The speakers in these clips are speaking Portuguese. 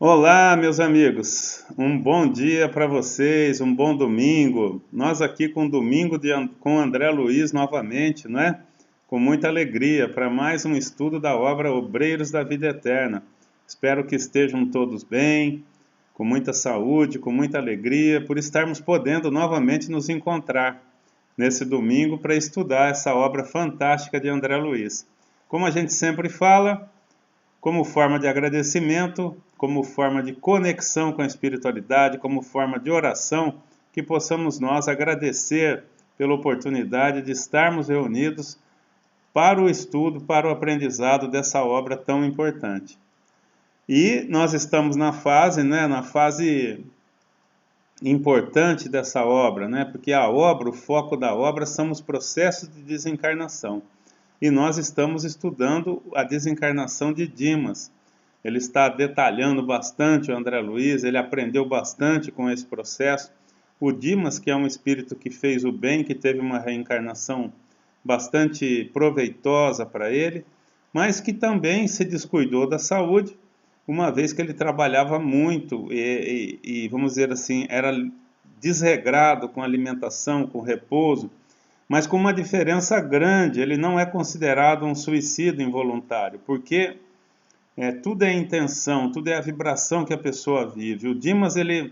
Olá, meus amigos. Um bom dia para vocês, um bom domingo. Nós aqui com domingo com André Luiz novamente, não é? Com muita alegria para mais um estudo da obra Obreiros da Vida Eterna. Espero que estejam todos bem, com muita saúde, com muita alegria, por estarmos podendo novamente nos encontrar nesse domingo para estudar essa obra fantástica de André Luiz. Como a gente sempre fala, como forma de agradecimento, como forma de conexão com a espiritualidade, como forma de oração, que possamos nós agradecer pela oportunidade de estarmos reunidos para o estudo, para o aprendizado dessa obra tão importante. E nós estamos na fase importante dessa obra, porque a obra, o foco da obra são os processos de desencarnação. E nós estamos estudando a desencarnação de Dimas. Ele está detalhando bastante o André Luiz, ele aprendeu bastante com esse processo. O Dimas, que é um espírito que fez o bem, que teve uma reencarnação bastante proveitosa para ele, mas que também se descuidou da saúde, uma vez que ele trabalhava muito e vamos dizer assim, era desregrado com alimentação, com repouso, mas com uma diferença grande. Ele não é considerado um suicídio involuntário, porque tudo é intenção, tudo é a vibração que a pessoa vive. O Dimas, ele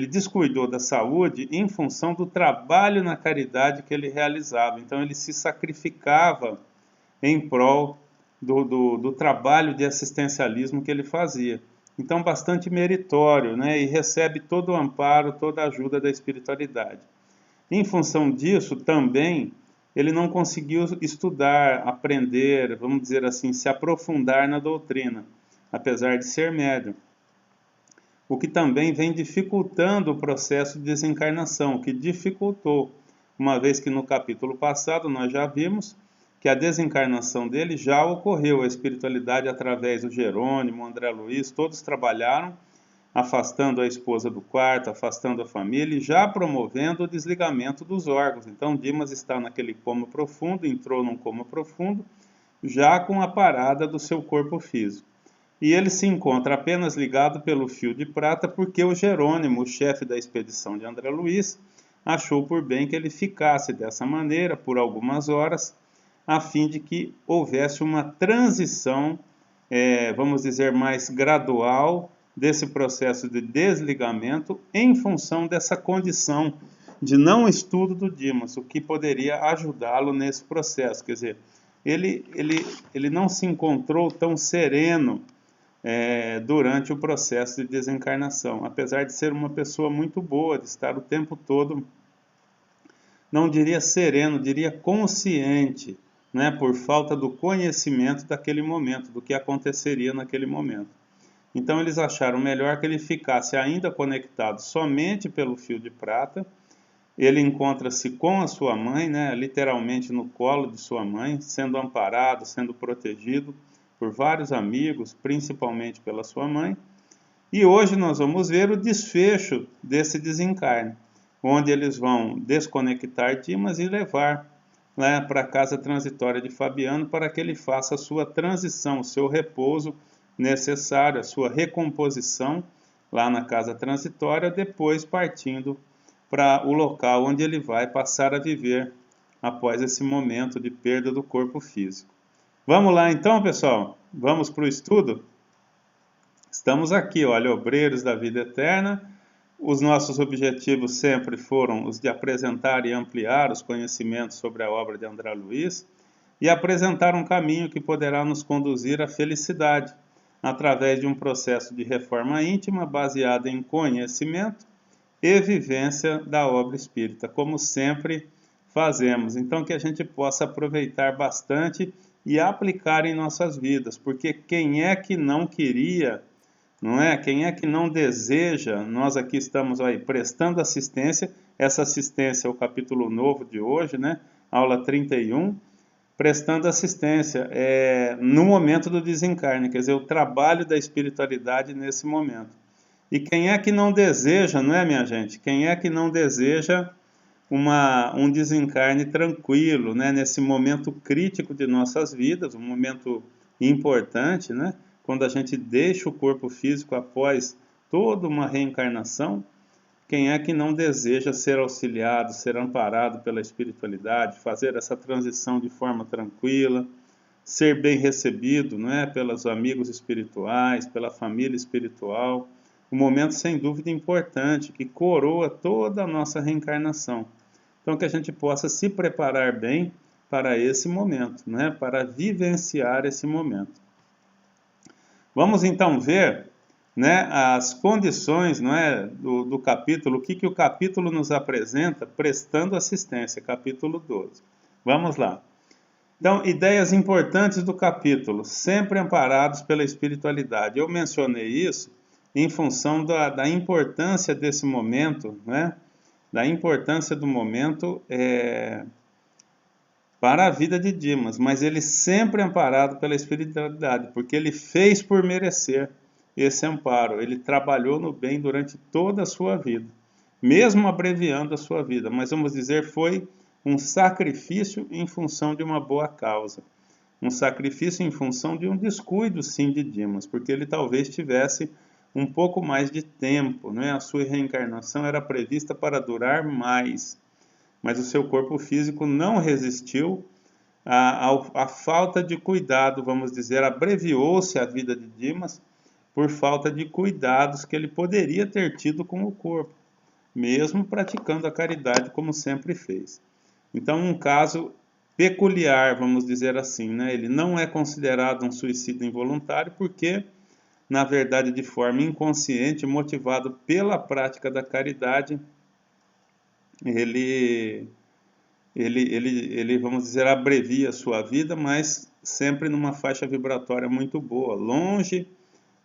descuidou da saúde em função do trabalho na caridade que ele realizava. Então ele se sacrificava em prol do trabalho de assistencialismo que ele fazia. Então bastante meritório, e recebe todo o amparo, toda a ajuda da espiritualidade. Em função disso, também, ele não conseguiu estudar, aprender, vamos dizer assim, se aprofundar na doutrina, apesar de ser médium. O que também vem dificultando o processo de desencarnação, o que dificultou, uma vez que no capítulo passado nós já vimos que a desencarnação dele já ocorreu, a espiritualidade através do Jerônimo, André Luiz, todos trabalharam, afastando a esposa do quarto, afastando a família e já promovendo o desligamento dos órgãos. Então Dimas está naquele coma profundo, entrou num coma profundo, já com a parada do seu corpo físico. E ele se encontra apenas ligado pelo fio de prata porque o Jerônimo, o chefe da expedição de André Luiz, achou por bem que ele ficasse dessa maneira por algumas horas, a fim de que houvesse uma transição, vamos dizer, mais gradual, desse processo de desligamento em função dessa condição de não estudo do Dimas, o que poderia ajudá-lo nesse processo. Quer dizer, ele não se encontrou tão sereno durante o processo de desencarnação, apesar de ser uma pessoa muito boa, de estar o tempo todo, não diria sereno, diria consciente, por falta do conhecimento daquele momento, do que aconteceria naquele momento. Então eles acharam melhor que ele ficasse ainda conectado somente pelo fio de prata. Ele encontra-se com a sua mãe, literalmente no colo de sua mãe, sendo amparado, sendo protegido por vários amigos, principalmente pela sua mãe. E hoje nós vamos ver o desfecho desse desencarne, onde eles vão desconectar Dimas e levar para a casa transitória de Fabiano para que ele faça a sua transição, o seu repouso necessário, a sua recomposição lá na casa transitória, depois partindo para o local onde ele vai passar a viver após esse momento de perda do corpo físico. Vamos lá então, pessoal? Vamos para o estudo? Estamos aqui, olha, Obreiros da Vida Eterna. Os nossos objetivos sempre foram os de apresentar e ampliar os conhecimentos sobre a obra de André Luiz e apresentar um caminho que poderá nos conduzir à felicidade, através de um processo de reforma íntima baseado em conhecimento e vivência da obra espírita, como sempre fazemos. Então, que a gente possa aproveitar bastante e aplicar em nossas vidas, porque quem é que não queria, não é? Quem é que não deseja? Nós aqui estamos prestando assistência, essa assistência é o capítulo novo de hoje, aula 31, prestando assistência no momento do desencarne, quer dizer, o trabalho da espiritualidade nesse momento. E quem é que não deseja, não é, minha gente? Quem é que não deseja um desencarne tranquilo, nesse momento crítico de nossas vidas, um momento importante, quando a gente deixa o corpo físico após toda uma reencarnação, quem é que não deseja ser auxiliado, ser amparado pela espiritualidade, fazer essa transição de forma tranquila, ser bem recebido, não é, pelos amigos espirituais, pela família espiritual? Um momento sem dúvida importante, que coroa toda a nossa reencarnação. Então que a gente possa se preparar bem para esse momento, né, para vivenciar esse momento. Vamos então ver, né, as condições, não é, do capítulo, o que o capítulo nos apresenta prestando assistência, capítulo 12. Vamos lá. Então, ideias importantes do capítulo, sempre amparados pela espiritualidade. Eu mencionei isso em função da importância desse momento, né, da importância do momento para a vida de Dimas, mas ele sempre amparado pela espiritualidade, porque ele fez por merecer esse amparo, ele trabalhou no bem durante toda a sua vida, mesmo abreviando a sua vida, mas vamos dizer, foi um sacrifício em função de uma boa causa, um sacrifício em função de um descuido, sim, de Dimas, porque ele talvez tivesse um pouco mais de tempo, né? A sua reencarnação era prevista para durar mais, mas o seu corpo físico não resistiu à falta de cuidado, vamos dizer, abreviou-se a vida de Dimas por falta de cuidados que ele poderia ter tido com o corpo, mesmo praticando a caridade como sempre fez. Então, um caso peculiar, vamos dizer assim, né? Ele não é considerado um suicídio involuntário porque, na verdade, de forma inconsciente, motivado pela prática da caridade, ele, vamos dizer, abrevia a sua vida, mas sempre numa faixa vibratória muito boa, longe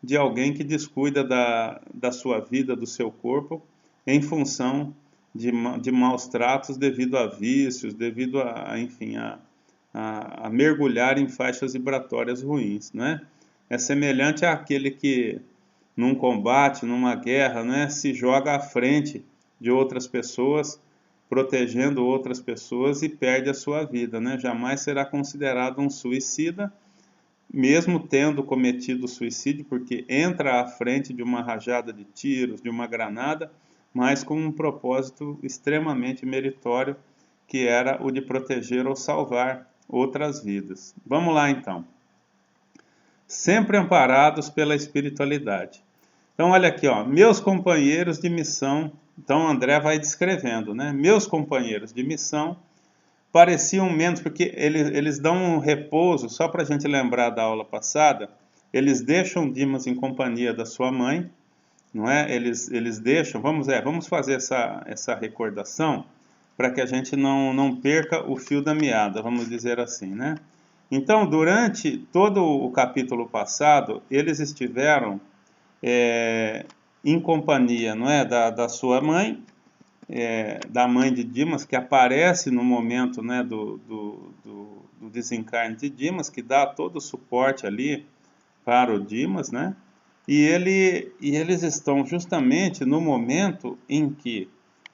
de alguém que descuida da sua vida, do seu corpo, em função de maus tratos devido a vícios, devido enfim, a mergulhar em faixas vibratórias ruins, né? É semelhante àquele que, num combate, numa guerra, né, se joga à frente de outras pessoas, protegendo outras pessoas e perde a sua vida, né? Jamais será considerado um suicida, mesmo tendo cometido suicídio, porque entra à frente de uma rajada de tiros, de uma granada, mas com um propósito extremamente meritório, que era o de proteger ou salvar outras vidas. Vamos lá então. Sempre amparados pela espiritualidade. Então olha aqui, ó, meus companheiros de missão. Então André vai descrevendo, né? Meus companheiros de missão pareciam menos, porque eles dão um repouso, só para a gente lembrar da aula passada, eles deixam Dimas em companhia da sua mãe, não é? Eles deixam, vamos fazer essa recordação, para que a gente não perca o fio da meada, vamos dizer assim, né? Então, durante todo o capítulo passado, eles estiveram em companhia, não é, da sua mãe, da mãe de Dimas, que aparece no momento, né, do desencarne de Dimas, que dá todo o suporte ali para o Dimas, né? E eles estão justamente no momento em que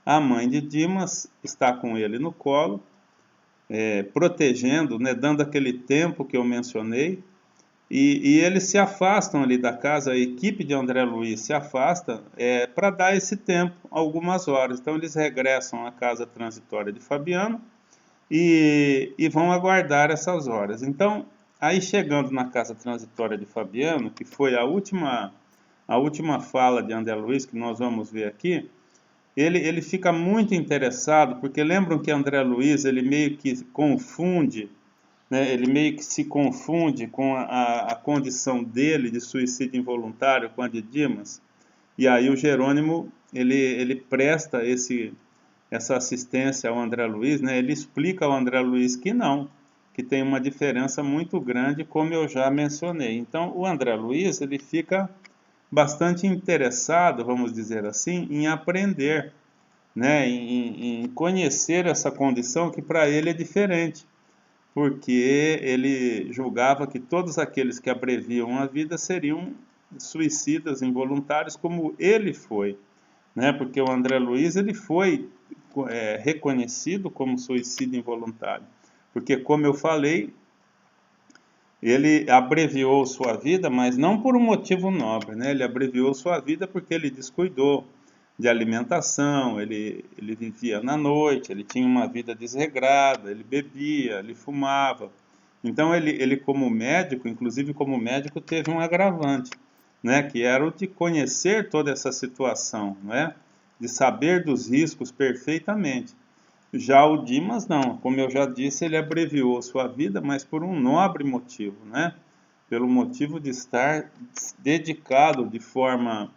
a mãe de Dimas está com ele no colo, protegendo, né, dando aquele tempo que eu mencionei, e eles se afastam ali da casa, a equipe de André Luiz se afasta para dar esse tempo, algumas horas. Então eles regressam à casa transitória de Fabiano e vão aguardar essas horas. Então, aí chegando na casa transitória de Fabiano, que foi a última fala de André Luiz, que nós vamos ver aqui, ele fica muito interessado, porque lembram que André Luiz, ele meio que confunde, né, ele meio que se confunde com a condição dele de suicídio involuntário com a de Dimas, e aí o Jerônimo, ele presta essa assistência ao André Luiz, né, ele explica ao André Luiz que não, que tem uma diferença muito grande, como eu já mencionei. Então, o André Luiz, ele fica bastante interessado, vamos dizer assim, em aprender, né, em conhecer essa condição que para ele é diferente, porque ele julgava que todos aqueles que abreviam a vida seriam suicidas involuntários, como ele foi, né? Porque o André Luiz ele foi reconhecido como suicídio involuntário, porque, como eu falei, Ele abreviou sua vida, mas não por um motivo nobre, né? Ele abreviou sua vida porque ele descuidou de alimentação, ele vivia na noite, ele tinha uma vida desregrada, ele bebia, ele fumava. Então ele como médico, inclusive como médico, teve um agravante, né? Que era o de conhecer toda essa situação, né? De saber dos riscos perfeitamente. Já o Dimas não, como eu já disse, ele abreviou sua vida, mas por um nobre motivo, né? Pelo motivo de estar dedicado de forma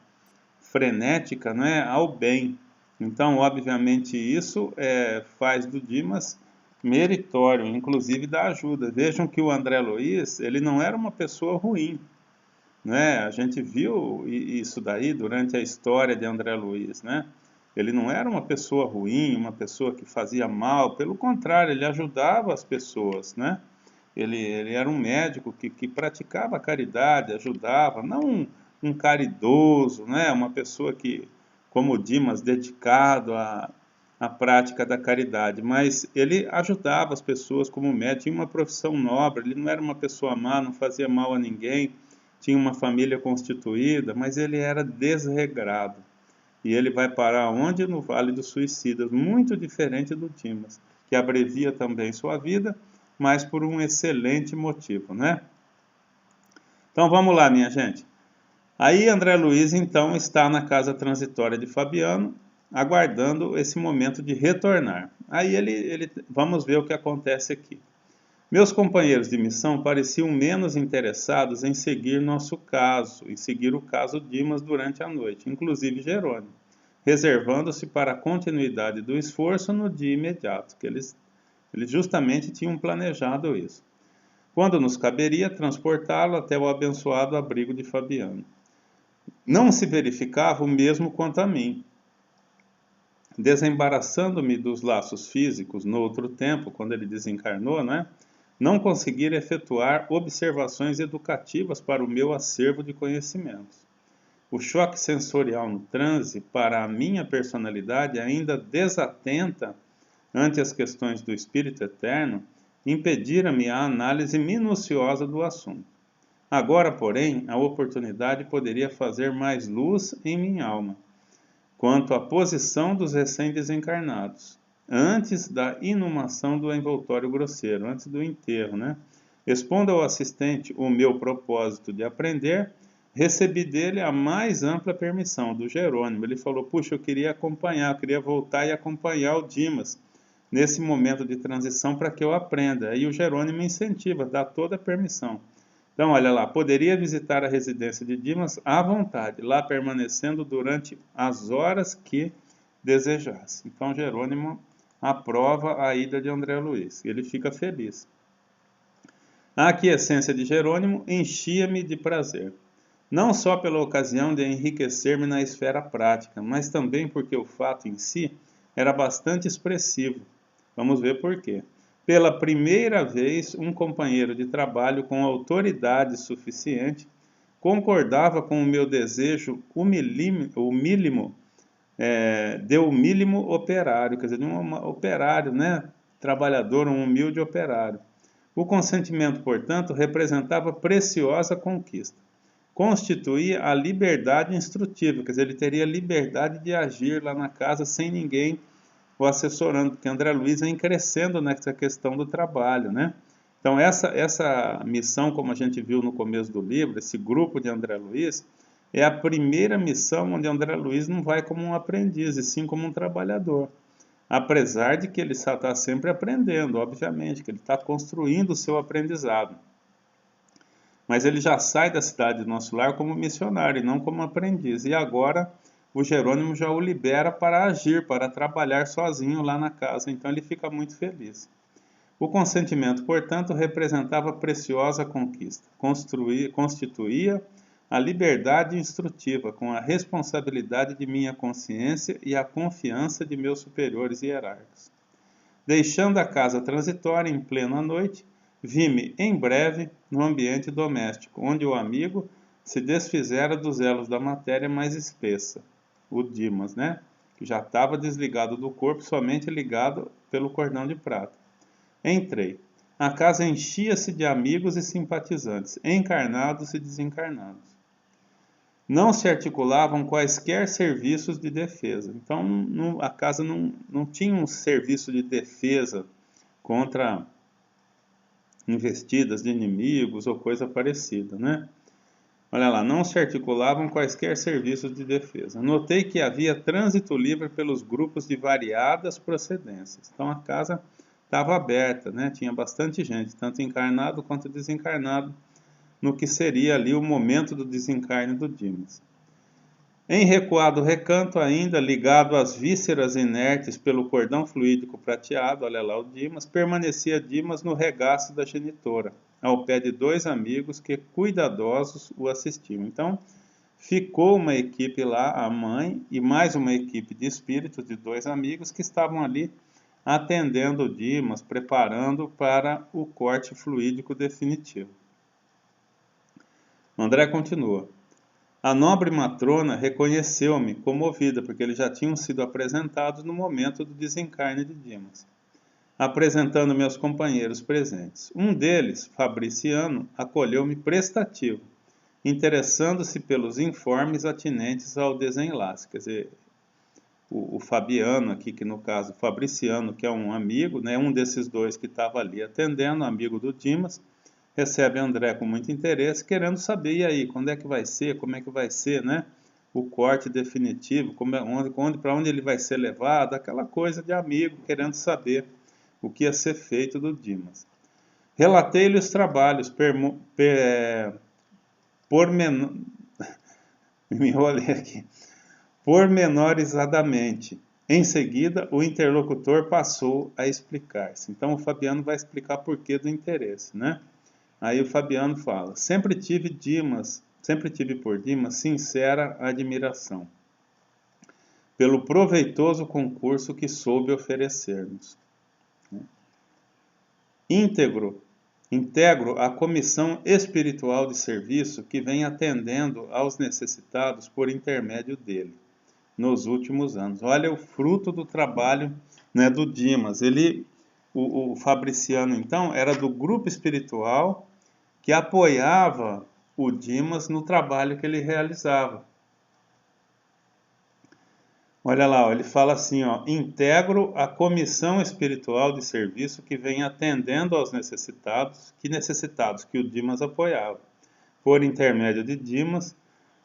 frenética, né, ao bem. Então, obviamente, isso faz do Dimas meritório, inclusive da ajuda. Vejam que o André Luiz, ele não era uma pessoa ruim, né? A gente viu isso daí durante a história de André Luiz, né? Ele não era uma pessoa ruim, uma pessoa que fazia mal, pelo contrário, ele ajudava as pessoas, né? Ele era um médico que praticava a caridade, ajudava, não um caridoso, né? Uma pessoa que, como o Dimas, dedicado à prática da caridade, mas ele ajudava as pessoas como médico, tinha uma profissão nobre, ele não era uma pessoa má, não fazia mal a ninguém, tinha uma família constituída, mas ele era desregrado. E ele vai parar onde? No Vale dos Suicidas, muito diferente do Dimas, que abrevia também sua vida, mas por um excelente motivo, né? Então vamos lá, minha gente. Aí André Luiz, então, está na casa transitória de Fabiano, aguardando esse momento de retornar. Aí vamos ver o que acontece aqui. Meus companheiros de missão pareciam menos interessados em seguir nosso caso, em seguir o caso Dimas durante a noite, inclusive Jerônimo, reservando-se para a continuidade do esforço no dia imediato, que eles justamente tinham planejado isso, quando nos caberia transportá-lo até o abençoado abrigo de Fabiano. Não se verificava o mesmo quanto a mim. Desembaraçando-me dos laços físicos no outro tempo, quando ele desencarnou, né? Não conseguir efetuar observações educativas para o meu acervo de conhecimentos. O choque sensorial no transe, para a minha personalidade ainda desatenta ante as questões do espírito eterno, impedira-me a análise minuciosa do assunto. Agora, porém, a oportunidade poderia fazer mais luz em minha alma, quanto à posição dos recém-desencarnados, antes da inumação do envoltório grosseiro, antes do enterro, né? Expondo ao assistente o meu propósito de aprender, recebi dele a mais ampla permissão, do Jerônimo. Ele falou, puxa, eu queria acompanhar, eu queria voltar e acompanhar o Dimas nesse momento de transição para que eu aprenda. Aí o Jerônimo incentiva, dá toda a permissão. Então, olha lá, poderia visitar a residência de Dimas à vontade, lá permanecendo durante as horas que desejasse. Então, Jerônimo aprova a ida de André Luiz. Ele fica feliz. A aquiescência de Jerônimo enchia-me de prazer, não só pela ocasião de enriquecer-me na esfera prática, mas também porque o fato em si era bastante expressivo. Vamos ver por quê. Pela primeira vez, um companheiro de trabalho com autoridade suficiente concordava com o meu desejo de humílimo operário, quer dizer, de um operário, né? Trabalhador, um humilde operário. O consentimento, portanto, representava preciosa conquista. Constituía a liberdade instrutiva, quer dizer, ele teria liberdade de agir lá na casa sem ninguém o assessorando, porque André Luiz vem crescendo nessa questão do trabalho, né? Então, essa missão, como a gente viu no começo do livro, esse grupo de André Luiz, é a primeira missão onde André Luiz não vai como um aprendiz, e sim como um trabalhador. Apesar de que ele está sempre aprendendo, obviamente, que ele está construindo o seu aprendizado. Mas ele já sai da cidade do Nosso Lar como missionário, e não como aprendiz. E agora o Jerônimo já o libera para agir, para trabalhar sozinho lá na casa. Então ele fica muito feliz. O consentimento, portanto, representava preciosa conquista. Constituía a liberdade instrutiva com a responsabilidade de minha consciência e a confiança de meus superiores hierárquicos. Deixando a casa transitória em plena noite, vi-me em breve no ambiente doméstico, onde o amigo se desfizera dos elos da matéria mais espessa, o Dimas, né? Que já estava desligado do corpo, somente ligado pelo cordão de prata. Entrei. a casa enchia-se de amigos e simpatizantes, encarnados e desencarnados. Não se articulavam quaisquer serviços de defesa. Então, a casa não tinha um serviço de defesa contra investidas de inimigos ou coisa parecida, né? Olha lá, não se articulavam quaisquer serviços de defesa. Notei que havia trânsito livre pelos grupos de variadas procedências. Então a casa estava aberta, né? Tinha bastante gente, tanto encarnado quanto desencarnado, no que seria ali o momento do desencarne do Dimas. Em recuado recanto ainda, ligado às vísceras inertes pelo cordão fluídico prateado, olha lá o Dimas, permanecia Dimas no regaço da genitora, ao pé de 2 amigos que cuidadosos o assistiam. Então, ficou uma equipe lá, a mãe, e mais uma equipe de espíritos de 2 amigos que estavam ali atendendo o Dimas, preparando para o corte fluídico definitivo. André continua. A nobre matrona reconheceu-me comovida, porque eles já tinham sido apresentados no momento do desencarne de Dimas. Apresentando meus companheiros presentes. Um deles, Fabriciano, acolheu-me prestativo, interessando-se pelos informes atinentes ao desenlace. Quer dizer, o Fabiano aqui, que no caso, Fabriciano, que é um amigo, né, um desses 2 que estava ali atendendo, amigo do Dimas, recebe André com muito interesse, querendo saber, e aí, quando é que vai ser, como é que vai ser, né? O corte definitivo, para onde ele vai ser levado, aquela coisa de amigo, querendo saber o que ia ser feito do Dimas. Relatei-lhe os trabalhos, me enrolei aqui, pormenorizadamente. Em seguida, o interlocutor passou a explicar-se. Então, o Fabiano vai explicar por que do interesse, né? Aí o Fabiano fala, sempre tive por Dimas sincera admiração, pelo proveitoso concurso que soube oferecer-nos. Integro a comissão espiritual de serviço que vem atendendo aos necessitados por intermédio dele, nos últimos anos. Olha o fruto do trabalho, né, do Dimas. O Fabriciano, então, era do grupo espiritual que apoiava o Dimas no trabalho que ele realizava. Olha lá, ele fala assim, ó, integro a comissão espiritual de serviço que vem atendendo aos necessitados que o Dimas apoiava, por intermédio de Dimas,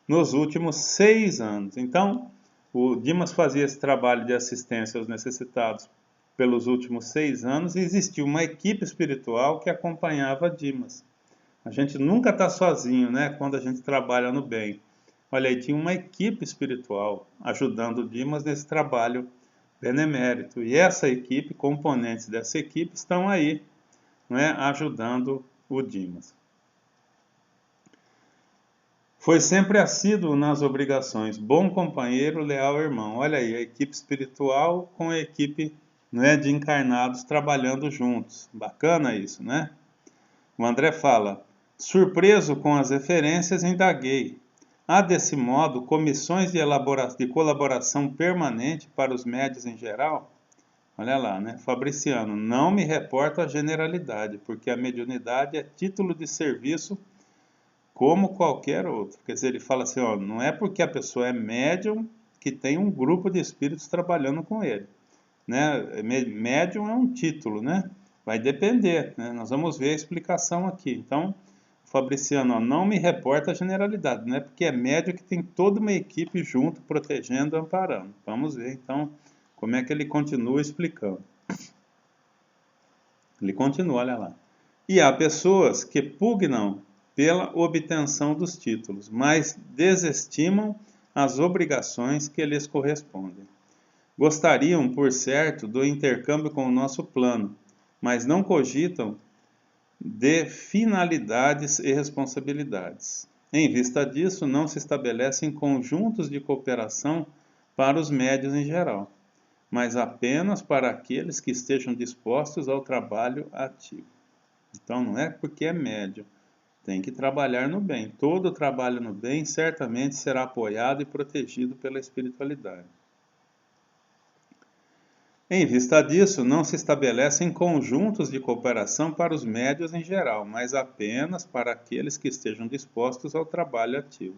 nos últimos 6 anos. Então, o Dimas fazia esse trabalho de assistência aos necessitados pelos últimos 6 anos e existia uma equipe espiritual que acompanhava Dimas. A gente nunca está sozinho, né? Quando a gente trabalha no bem. Olha aí, tinha uma equipe espiritual ajudando o Dimas nesse trabalho benemérito. E essa equipe, componentes dessa equipe, estão aí, né, ajudando o Dimas. Foi sempre assíduo nas obrigações, bom companheiro, leal irmão. Olha aí, a equipe espiritual com a equipe, né, de encarnados trabalhando juntos. Bacana isso, né? O André fala, surpreso com as referências, indaguei. Há, desse modo, comissões de colaboração permanente para os médios em geral? Olha lá, né? Fabriciano, não me reporto à generalidade, porque a mediunidade é título de serviço como qualquer outro. Quer dizer, ele fala assim, ó, não é porque a pessoa é médium que tem um grupo de espíritos trabalhando com ele. Né? Médium é um título, né? Vai depender, né? Nós vamos ver a explicação aqui. Então, Fabriciano, ó, não me reporta a generalidade, não é porque é médium que tem toda uma equipe junto, protegendo, amparando. Vamos ver, então, como é que ele continua explicando. Ele continua, olha lá. E há pessoas que pugnam pela obtenção dos títulos, mas desestimam as obrigações que lhes correspondem. Gostariam, por certo, do intercâmbio com o nosso plano, mas não cogitam de finalidades e responsabilidades. Em vista disso, não se estabelecem conjuntos de cooperação para os médios em geral, mas apenas para aqueles que estejam dispostos ao trabalho ativo. Então, não é porque é médio, tem que trabalhar no bem. Todo trabalho no bem certamente será apoiado e protegido pela espiritualidade. Em vista disso, não se estabelecem conjuntos de cooperação para os médios em geral, mas apenas para aqueles que estejam dispostos ao trabalho ativo.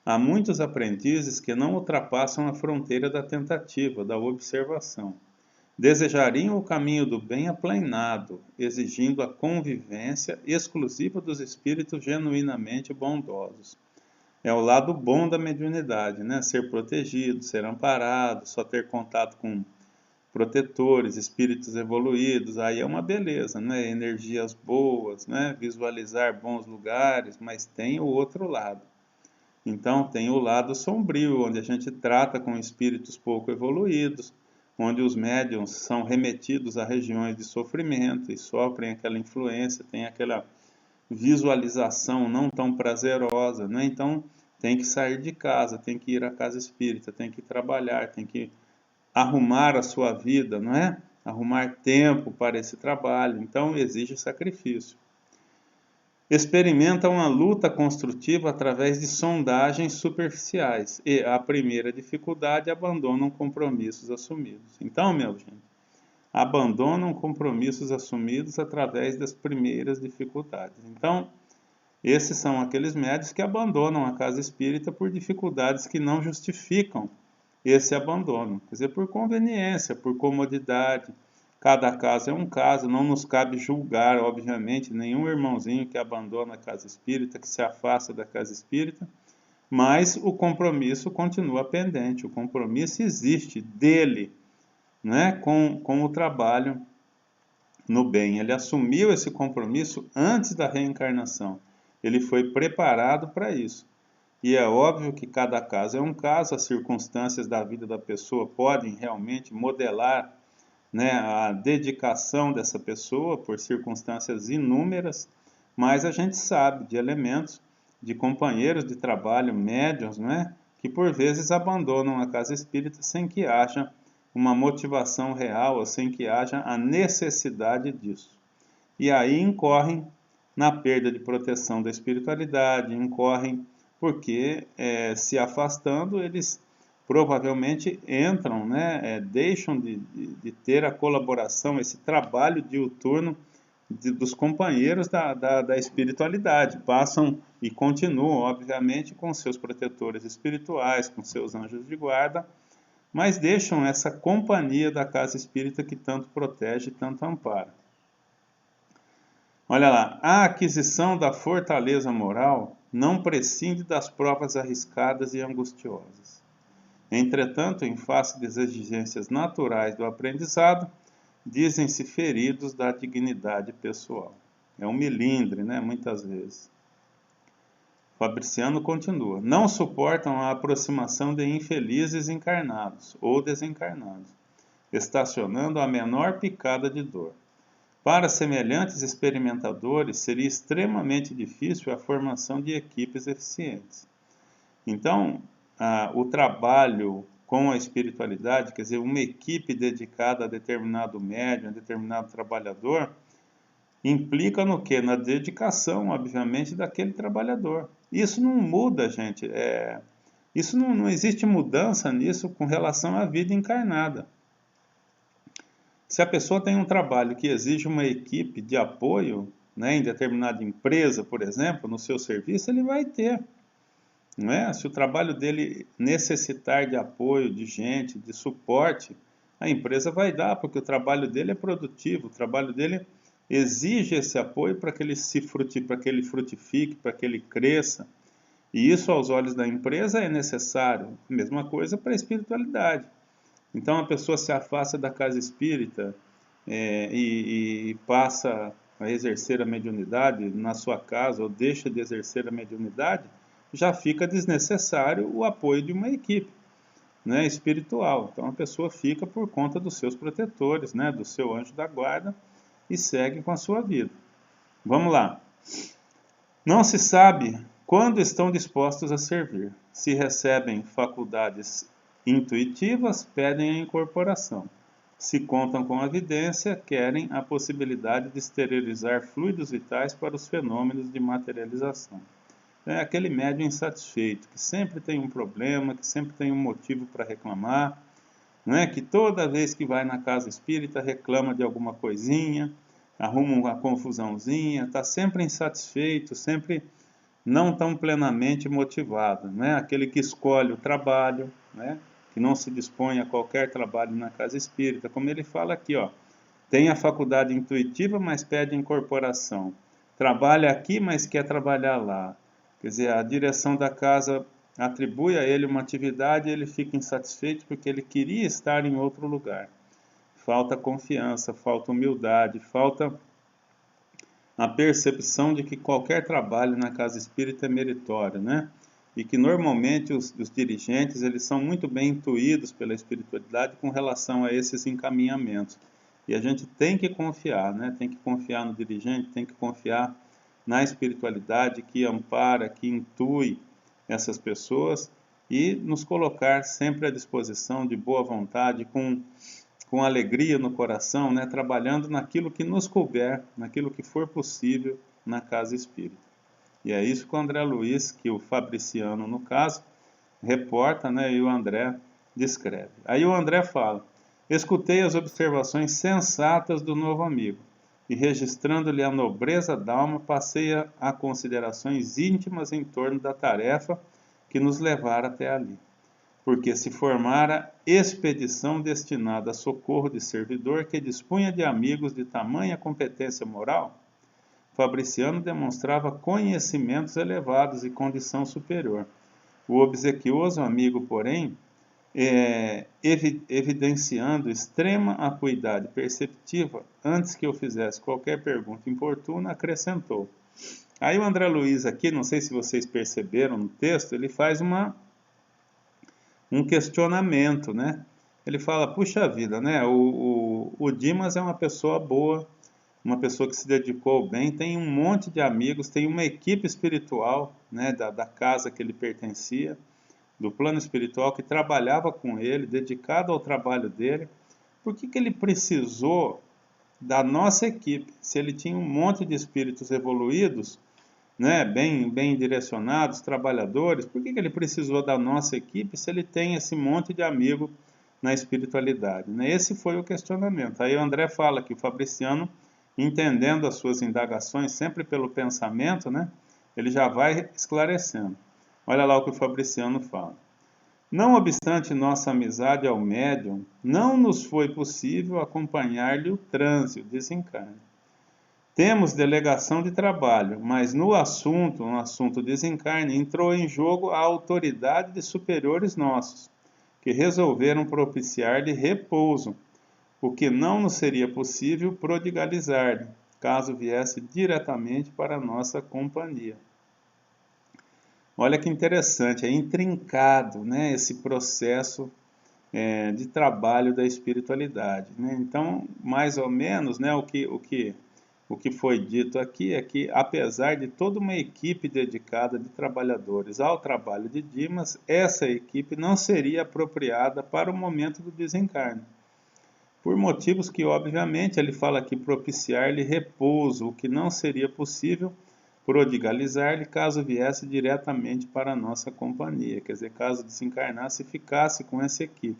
Há muitos aprendizes que não ultrapassam a fronteira da tentativa, da observação. Desejariam o caminho do bem aplanado, exigindo a convivência exclusiva dos espíritos genuinamente bondosos. É o lado bom da mediunidade, né? Ser protegido, ser amparado, só ter contato com protetores, espíritos evoluídos, aí é uma beleza, né? Energias boas, né? Visualizar bons lugares, mas tem o outro lado. Então, tem o lado sombrio, onde a gente trata com espíritos pouco evoluídos, onde os médiums são remetidos a regiões de sofrimento e sofrem aquela influência, tem aquela visualização não tão prazerosa, né? Então, tem que sair de casa, tem que ir à casa espírita, tem que trabalhar, tem que arrumar a sua vida, não é? Arrumar tempo para esse trabalho. Então, exige sacrifício. Experimentam uma luta construtiva através de sondagens superficiais e, à primeira dificuldade, abandonam compromissos assumidos. Então, meu gente, abandonam compromissos assumidos através das primeiras dificuldades. Então, esses são aqueles médios que abandonam a casa espírita por dificuldades que não justificam esse abandono. Quer dizer, por conveniência, por comodidade. Cada caso é um caso, não nos cabe julgar, obviamente, nenhum irmãozinho que abandona a casa espírita, que se afasta da casa espírita, mas o compromisso continua pendente, o compromisso existe dele, né, com o trabalho no bem. Ele assumiu esse compromisso antes da reencarnação, ele foi preparado para isso. E é óbvio que cada caso é um caso, as circunstâncias da vida da pessoa podem realmente modelar, né, a dedicação dessa pessoa por circunstâncias inúmeras, mas a gente sabe de elementos, de companheiros de trabalho, médiuns, né, que por vezes abandonam a casa espírita sem que haja uma motivação real, ou sem que haja a necessidade disso. E aí incorrem na perda de proteção da espiritualidade, incorrem porque se afastando eles provavelmente entram, né, deixam de ter a colaboração, esse trabalho diuturno dos companheiros da espiritualidade, passam e continuam, obviamente, com seus protetores espirituais, com seus anjos de guarda, mas deixam essa companhia da casa espírita que tanto protege e tanto ampara. Olha lá, a aquisição da fortaleza moral não prescinde das provas arriscadas e angustiosas. Entretanto, em face das exigências naturais do aprendizado, dizem-se feridos da dignidade pessoal. É um melindre, né? Muitas vezes. Fabriciano continua. Não suportam a aproximação de infelizes encarnados ou desencarnados, estacionando a menor picada de dor. Para semelhantes experimentadores, seria extremamente difícil a formação de equipes eficientes. Então, o trabalho com a espiritualidade, quer dizer, uma equipe dedicada a determinado médium, a determinado trabalhador, implica no quê? Na dedicação, obviamente, daquele trabalhador. Isso não muda, gente. Isso não existe mudança nisso com relação à vida encarnada. Se a pessoa tem um trabalho que exige uma equipe de apoio, né, em determinada empresa, por exemplo, no seu serviço, ele vai ter. Não é? Se o trabalho dele necessitar de apoio, de gente, de suporte, a empresa vai dar, porque o trabalho dele é produtivo, o trabalho dele exige esse apoio para que ele frutifique, para que ele cresça. E isso, aos olhos da empresa, é necessário. A mesma coisa para a espiritualidade. Então, a pessoa se afasta da casa espírita e passa a exercer a mediunidade na sua casa, ou deixa de exercer a mediunidade, já fica desnecessário o apoio de uma equipe, né, espiritual. Então a pessoa fica por conta dos seus protetores, né, do seu anjo da guarda, e segue com a sua vida. Vamos lá. Não se sabe quando estão dispostos a servir. Se recebem faculdades intuitivas, pedem a incorporação. Se contam com a evidência, querem a possibilidade de exteriorizar fluidos vitais para os fenômenos de materialização. É aquele médium insatisfeito, que sempre tem um problema, que sempre tem um motivo para reclamar, não é? Que toda vez que vai na casa espírita reclama de alguma coisinha, arruma uma confusãozinha, está sempre insatisfeito, sempre não tão plenamente motivado, né? Aquele que escolhe o trabalho, né? Que não se dispõe a qualquer trabalho na casa espírita, como ele fala aqui, ó, tem a faculdade intuitiva, mas pede incorporação, trabalha aqui, mas quer trabalhar lá, quer dizer, a direção da casa atribui a ele uma atividade e ele fica insatisfeito porque ele queria estar em outro lugar. Falta confiança, falta humildade, falta a percepção de que qualquer trabalho na casa espírita é meritório, né? E que normalmente os dirigentes eles são muito bem intuídos pela espiritualidade com relação a esses encaminhamentos. E a gente tem que confiar, né? Tem que confiar no dirigente, tem que confiar na espiritualidade que ampara, que intui essas pessoas e nos colocar sempre à disposição de boa vontade, com alegria no coração, né, trabalhando naquilo que nos couber, naquilo que for possível na casa espírita. E é isso que o André Luiz, que o Fabriciano, no caso, reporta, né, e o André descreve. Aí o André fala: escutei as observações sensatas do novo amigo, e registrando-lhe a nobreza da alma, passei a considerações íntimas em torno da tarefa que nos levara até ali. Porque se formara expedição destinada a socorro de servidor que dispunha de amigos de tamanha competência moral, Fabriciano demonstrava conhecimentos elevados e condição superior. O obsequioso amigo, porém, evidenciando extrema acuidade perceptiva, antes que eu fizesse qualquer pergunta importuna, acrescentou. Aí o André Luiz aqui, não sei se vocês perceberam no texto, ele faz um questionamento, né? Ele fala, puxa vida, né? O Dimas é uma pessoa boa, uma pessoa que se dedicou bem, tem um monte de amigos, tem uma equipe espiritual, né? Da casa que ele pertencia, do plano espiritual, que trabalhava com ele, dedicado ao trabalho dele. Por que ele precisou da nossa equipe? Se ele tinha um monte de espíritos evoluídos, né, bem direcionados, trabalhadores, por que ele precisou da nossa equipe se ele tem esse monte de amigo na espiritualidade? Né? Esse foi o questionamento. Aí o André fala que o Fabriciano, entendendo as suas indagações sempre pelo pensamento, né, ele já vai esclarecendo. Olha lá o que o Fabriciano fala. Não obstante nossa amizade ao médium, não nos foi possível acompanhar-lhe o transe, o desencarne. Temos delegação de trabalho, mas no assunto desencarne, entrou em jogo a autoridade de superiores nossos, que resolveram propiciar-lhe repouso, o que não nos seria possível prodigalizar-lhe, caso viesse diretamente para a nossa companhia. Olha que interessante, é intrincado, né, esse processo de trabalho da espiritualidade. Né? Então, mais ou menos, né, o que foi dito aqui é que, apesar de toda uma equipe dedicada de trabalhadores ao trabalho de Dimas, essa equipe não seria apropriada para o momento do desencarne. Por motivos que, obviamente, ele fala aqui propiciar-lhe repouso, o que não seria possível prodigalizar-lhe caso viesse diretamente para a nossa companhia, quer dizer, caso desencarnasse e ficasse com essa equipe.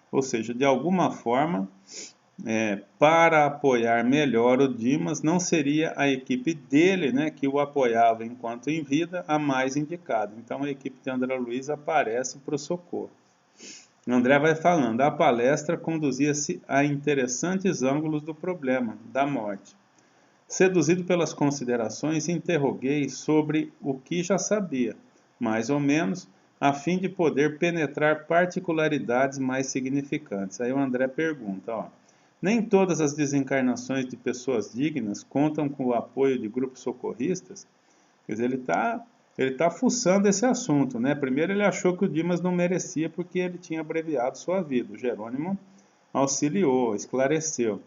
Ou seja, de alguma forma, para apoiar melhor o Dimas, não seria a equipe dele, né, que o apoiava enquanto em vida, a mais indicada. Então a equipe de André Luiz aparece para o socorro. André vai falando, a palestra conduzia-se a interessantes ângulos do problema da morte. Seduzido pelas considerações, interroguei sobre o que já sabia, mais ou menos, a fim de poder penetrar particularidades mais significantes. Aí o André pergunta, ó, nem todas as desencarnações de pessoas dignas contam com o apoio de grupos socorristas? Quer dizer, ele tá fuçando esse assunto, né? Primeiro ele achou que o Dimas não merecia porque ele tinha abreviado sua vida. O Jerônimo auxiliou, esclareceu.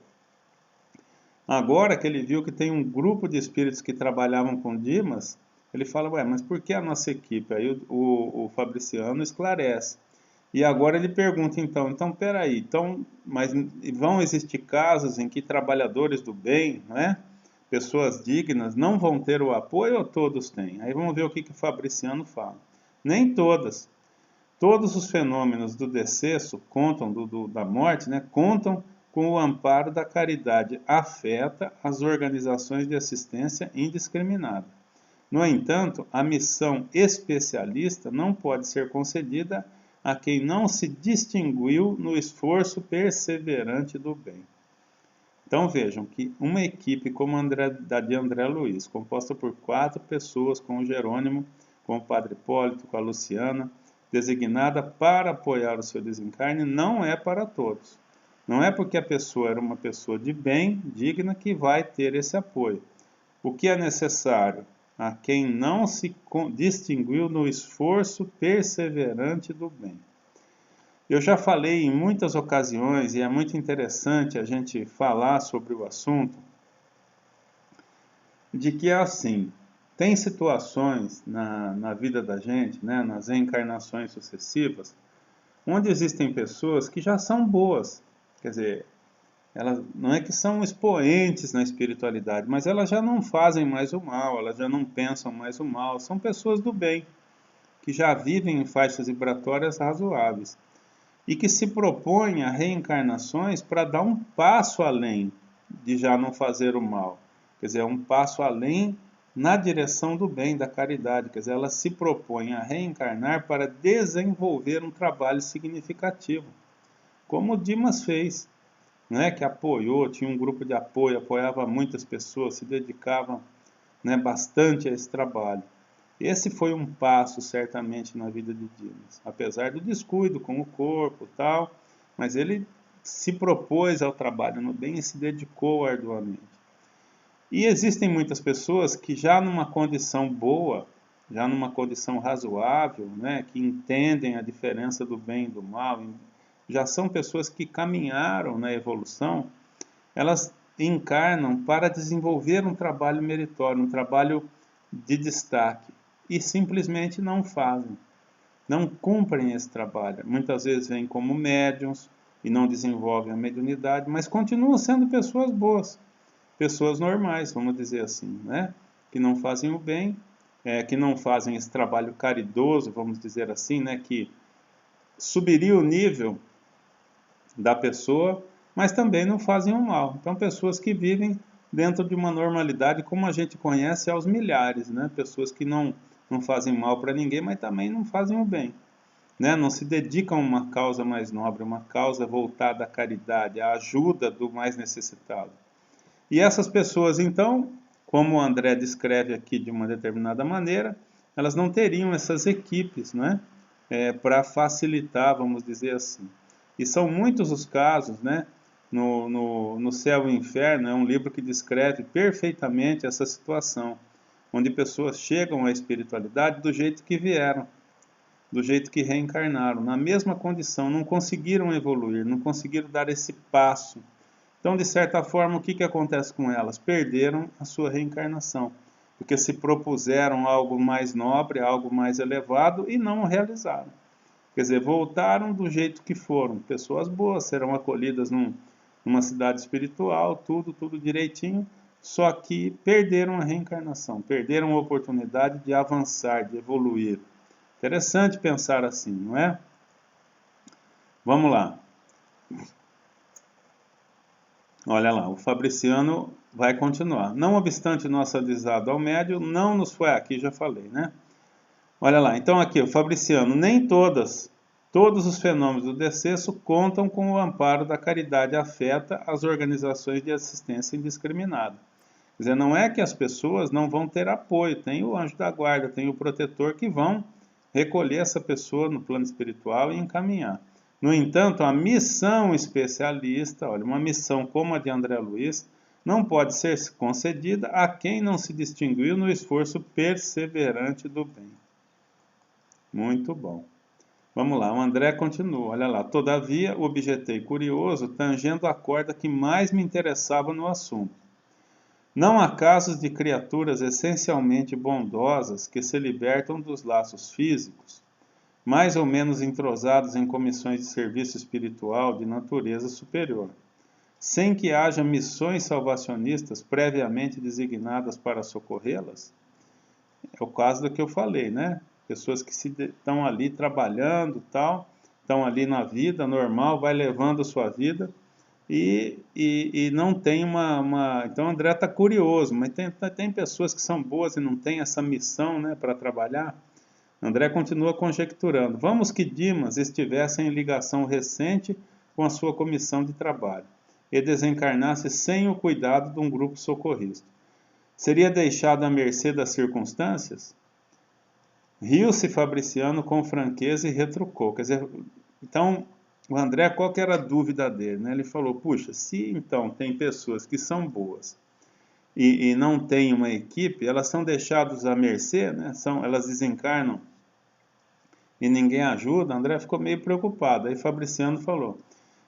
Agora que ele viu que tem um grupo de espíritos que trabalhavam com Dimas, ele fala, ué, mas por que a nossa equipe? Aí o Fabriciano esclarece. E agora ele pergunta, então peraí, mas vão existir casos em que trabalhadores do bem, né, pessoas dignas, não vão ter o apoio ou todos têm? Aí vamos ver o que o Fabriciano fala. Nem todas. Todos os fenômenos do decesso contam, da morte, né, contam com o amparo da caridade afeta as organizações de assistência indiscriminada. No entanto, a missão especialista não pode ser concedida a quem não se distinguiu no esforço perseverante do bem. Então vejam que uma equipe como a de André Luiz, composta por 4 pessoas, com o Jerônimo, com o Padre Hipólito, com a Luciana, designada para apoiar o seu desencarne, não é para todos. Não é porque a pessoa era uma pessoa de bem, digna, que vai ter esse apoio. O que é necessário? A quem não se distinguiu no esforço perseverante do bem. Eu já falei em muitas ocasiões, e é muito interessante a gente falar sobre o assunto, de que é assim, tem situações na vida da gente, né, nas reencarnações sucessivas, onde existem pessoas que já são boas, quer dizer, elas não é que são expoentes na espiritualidade, mas elas já não fazem mais o mal, elas já não pensam mais o mal, são pessoas do bem, que já vivem em faixas vibratórias razoáveis e que se propõem a reencarnações para dar um passo além de já não fazer o mal, quer dizer, um passo além na direção do bem, da caridade, quer dizer, elas se propõem a reencarnar para desenvolver um trabalho significativo, como o Dimas fez, né, que apoiou, tinha um grupo de apoio, apoiava muitas pessoas, se dedicava, né, bastante a esse trabalho. Esse foi um passo, certamente, na vida de Dimas, apesar do descuido com o corpo e tal, mas ele se propôs ao trabalho no bem e se dedicou arduamente. E existem muitas pessoas que já numa condição boa, já numa condição razoável, né, que entendem a diferença do bem e do mal, já são pessoas que caminharam na evolução, elas encarnam para desenvolver um trabalho meritório, um trabalho de destaque, e simplesmente não fazem, não cumprem esse trabalho. Muitas vezes vêm como médiuns e não desenvolvem a mediunidade, mas continuam sendo pessoas boas, pessoas normais, vamos dizer assim, né? Que não fazem o bem, que não fazem esse trabalho caridoso, vamos dizer assim, né? Que subiria o nível da pessoa, mas também não fazem o mal. Então, pessoas que vivem dentro de uma normalidade como a gente conhece aos milhares, né? Pessoas que não fazem mal para ninguém, mas também não fazem o bem, né? Não se dedicam a uma causa mais nobre, uma causa voltada à caridade, à ajuda do mais necessitado. E essas pessoas, então, como o André descreve aqui de uma determinada maneira, elas não teriam essas equipes, né? Para facilitar, vamos dizer assim. E são muitos os casos, né? No Céu e Inferno, é um livro que descreve perfeitamente essa situação, onde pessoas chegam à espiritualidade do jeito que vieram, do jeito que reencarnaram, na mesma condição, não conseguiram evoluir, não conseguiram dar esse passo. Então, de certa forma, o que acontece com elas? Perderam a sua reencarnação, porque se propuseram algo mais nobre, algo mais elevado e não o realizaram. Quer dizer, voltaram do jeito que foram. Pessoas boas serão acolhidas numa cidade espiritual, tudo direitinho, só que perderam a reencarnação, perderam a oportunidade de avançar, de evoluir. Interessante pensar assim, não é? Vamos lá. Olha lá, o Fabriciano vai continuar. Não obstante nosso avisado ao médio, não nos foi aqui, já falei, né? Olha lá, então aqui, o Fabriciano, nem todos os fenômenos do decesso contam com o amparo da caridade afeta as organizações de assistência indiscriminada. Quer dizer, não é que as pessoas não vão ter apoio, tem o anjo da guarda, tem o protetor que vão recolher essa pessoa no plano espiritual e encaminhar. No entanto, a missão especialista, olha, uma missão como a de André Luiz, não pode ser concedida a quem não se distinguiu no esforço perseverante do bem. Muito bom. Vamos lá, o André continua, olha lá. Todavia, objetei curioso, tangendo a corda que mais me interessava no assunto. Não há casos de criaturas essencialmente bondosas que se libertam dos laços físicos, mais ou menos entrosados em comissões de serviço espiritual de natureza superior, sem que haja missões salvacionistas previamente designadas para socorrê-las? É o caso do que eu falei, né? pessoas que estão ali trabalhando, tal, estão ali na vida normal, vai levando a sua vida e não tem Então o André está curioso, mas tem pessoas que são boas e não têm essa missão, né, para trabalhar. André continua conjecturando. Vamos que Dimas estivesse em ligação recente com a sua comissão de trabalho e desencarnasse sem o cuidado de um grupo socorrista. Seria deixado à mercê das circunstâncias? Riu-se Fabriciano com franqueza e retrucou. Quer dizer, então, o André, qual que era a dúvida dele? Né? Ele falou, puxa, se então tem pessoas que são boas e não tem uma equipe, elas são deixadas à mercê, né? Elas desencarnam e ninguém ajuda. André ficou meio preocupado. Aí Fabriciano falou,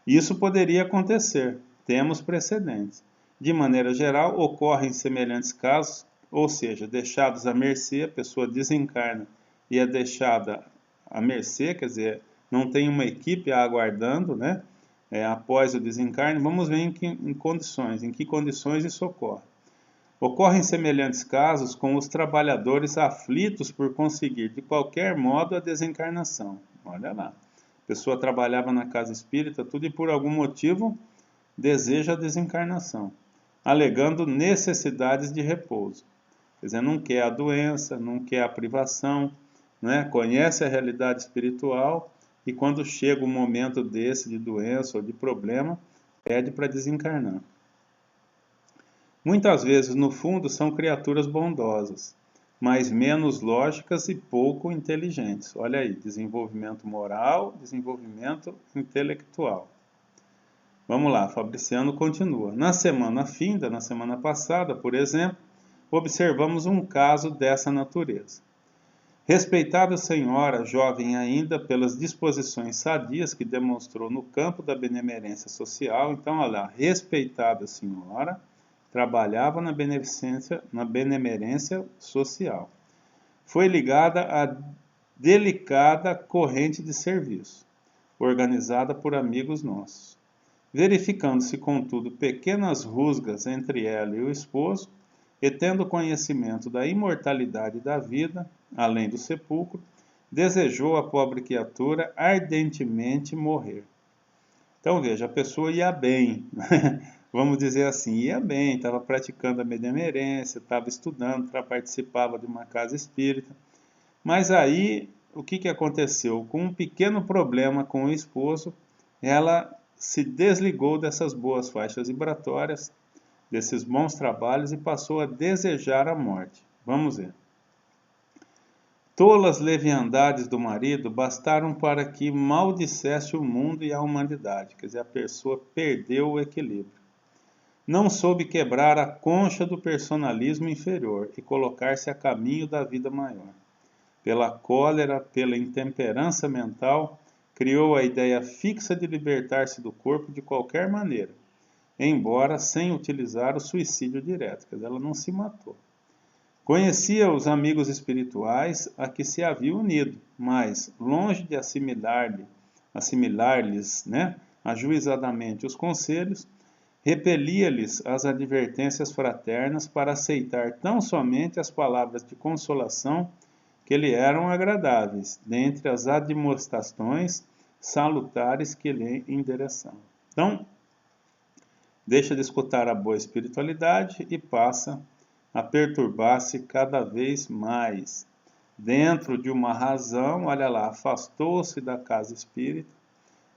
isso poderia acontecer, temos precedentes. De maneira geral, ocorrem semelhantes casos, ou seja, deixados à mercê, a pessoa desencarna e é deixada à mercê, quer dizer, não tem uma equipe a aguardando, né? Após o desencarne. Vamos ver em que condições isso ocorre. Ocorrem semelhantes casos com os trabalhadores aflitos por conseguir, de qualquer modo, a desencarnação. Olha lá. A pessoa trabalhava na casa espírita, tudo, e por algum motivo deseja a desencarnação, alegando necessidades de repouso. Quer dizer, não quer a doença, não quer a privação, né? Conhece a realidade espiritual e quando chega um momento desse de doença ou de problema, pede para desencarnar. Muitas vezes, no fundo, são criaturas bondosas, mas menos lógicas e pouco inteligentes. Olha aí, desenvolvimento moral, desenvolvimento intelectual. Vamos lá, Fabriciano continua. Na semana passada, por exemplo, observamos um caso dessa natureza. Respeitável senhora, jovem ainda pelas disposições sadias que demonstrou no campo da benemerência social, então, olha lá, respeitável senhora, trabalhava na benemerência social. Foi ligada a delicada corrente de serviço, organizada por amigos nossos. Verificando-se, contudo, pequenas rusgas entre ela e o esposo, e tendo conhecimento da imortalidade da vida, além do sepulcro, desejou a pobre criatura ardentemente morrer. Então veja, a pessoa ia bem, vamos dizer assim, ia bem, estava praticando a benemerência, estava estudando, participava de uma casa espírita, mas aí o que aconteceu? Com um pequeno problema com o esposo, ela se desligou dessas boas faixas vibratórias, desses bons trabalhos e passou a desejar a morte. Vamos ver. Tolas leviandades do marido bastaram para que maldissesse o mundo e a humanidade. Quer dizer, a pessoa perdeu o equilíbrio. Não soube quebrar a concha do personalismo inferior e colocar-se a caminho da vida maior. Pela cólera, pela intemperança mental, criou a ideia fixa de libertar-se do corpo de qualquer maneira, embora sem utilizar o suicídio direto. Quer dizer, ela não se matou. Conhecia os amigos espirituais a que se havia unido, mas, longe de assimilar-lhes, né, ajuizadamente os conselhos, repelia-lhes as advertências fraternas para aceitar tão somente as palavras de consolação que lhe eram agradáveis, dentre as admoestações salutares que lhe endereçavam. Então, deixa de escutar a boa espiritualidade e passa a perturbar-se cada vez mais. Dentro de uma razão, olha lá, afastou-se da casa espírita,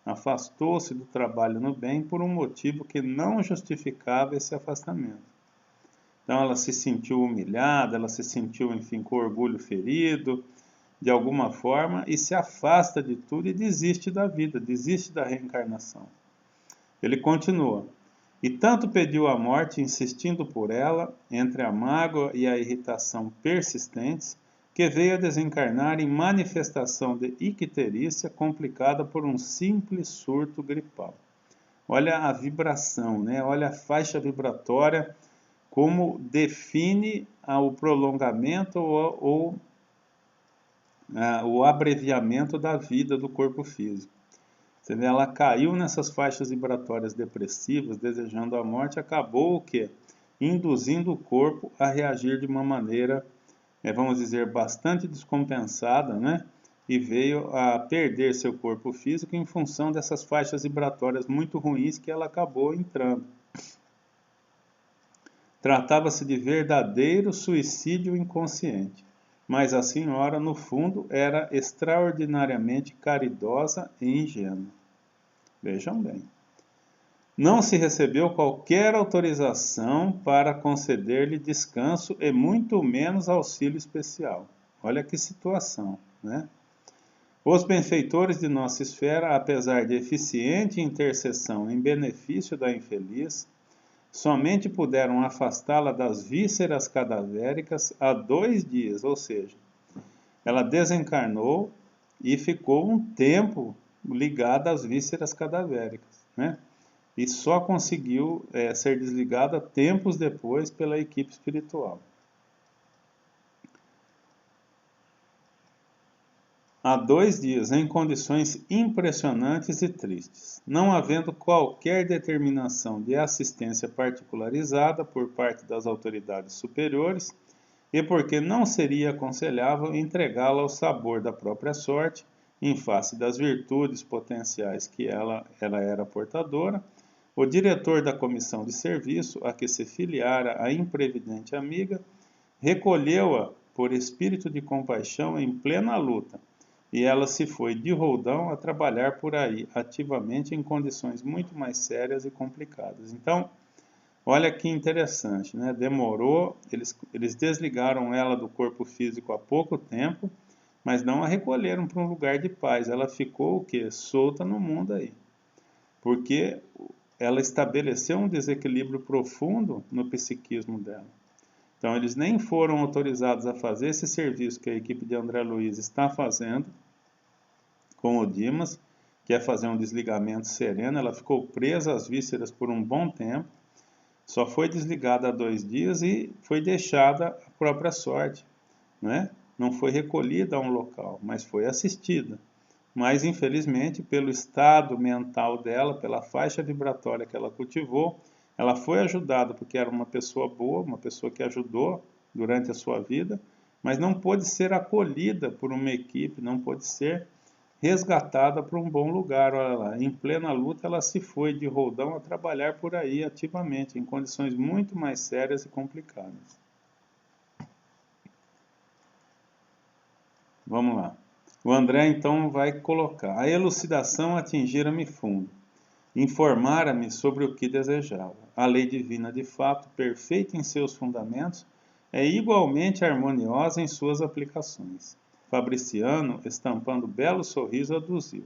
afastou-se do trabalho no bem por um motivo que não justificava esse afastamento. Então ela se sentiu humilhada, ela se sentiu, enfim, com orgulho ferido, de alguma forma, e se afasta de tudo e desiste da vida, desiste da reencarnação. Ele continua. E tanto pediu a morte, insistindo por ela, entre a mágoa e a irritação persistentes, que veio a desencarnar em manifestação de icterícia complicada por um simples surto gripal. Olha a vibração, né? Olha a faixa vibratória, como define o prolongamento ou o abreviamento da vida do corpo físico. Ela caiu nessas faixas vibratórias depressivas, desejando a morte, acabou o quê? Induzindo o corpo a reagir de uma maneira vamos dizer, bastante descompensada, né? E veio a perder seu corpo físico em função dessas faixas vibratórias muito ruins que ela acabou entrando. Tratava-se de verdadeiro suicídio inconsciente, mas a senhora, no fundo, era extraordinariamente caridosa e ingênua. Vejam bem. Não se recebeu qualquer autorização para conceder-lhe descanso e muito menos auxílio especial. Olha que situação, né? Os benfeitores de nossa esfera, apesar de eficiente intercessão em benefício da infeliz, somente puderam afastá-la das vísceras cadavéricas há 2 dias, ou seja, ela desencarnou e ficou um tempo ligada às vísceras cadavéricas, né? E só conseguiu ser desligada tempos depois pela equipe espiritual. Há 2 dias, em condições impressionantes e tristes, não havendo qualquer determinação de assistência particularizada por parte das autoridades superiores, e porque não seria aconselhável entregá-la ao sabor da própria sorte, em face das virtudes potenciais que ela era portadora, o diretor da comissão de serviço, a que se filiara a imprevidente amiga, recolheu-a por espírito de compaixão em plena luta, e ela se foi de roldão a trabalhar por aí, ativamente em condições muito mais sérias e complicadas. Então, olha que interessante, né? Demorou, eles desligaram ela do corpo físico há pouco tempo, mas não a recolheram para um lugar de paz. Ela ficou o quê? Solta no mundo aí. Porque ela estabeleceu um desequilíbrio profundo no psiquismo dela. Então, eles nem foram autorizados a fazer esse serviço que a equipe de André Luiz está fazendo com o Dimas, que é fazer um desligamento sereno. Ela ficou presa às vísceras por um bom tempo, só foi desligada há 2 dias e foi deixada à própria sorte, né? Não foi recolhida a um local, mas foi assistida. Mas, infelizmente, pelo estado mental dela, pela faixa vibratória que ela cultivou, ela foi ajudada porque era uma pessoa boa, uma pessoa que ajudou durante a sua vida, mas não pôde ser acolhida por uma equipe, não pôde ser resgatada para um bom lugar. Olha lá, em plena luta ela se foi de roldão a trabalhar por aí ativamente, em condições muito mais sérias e complicadas. Vamos lá. O André então vai colocar: a elucidação atingira-me fundo. Informara-me sobre o que desejava. A lei divina, de fato, perfeita em seus fundamentos, é igualmente harmoniosa em suas aplicações. Fabriciano, estampando belo sorriso, aduziu: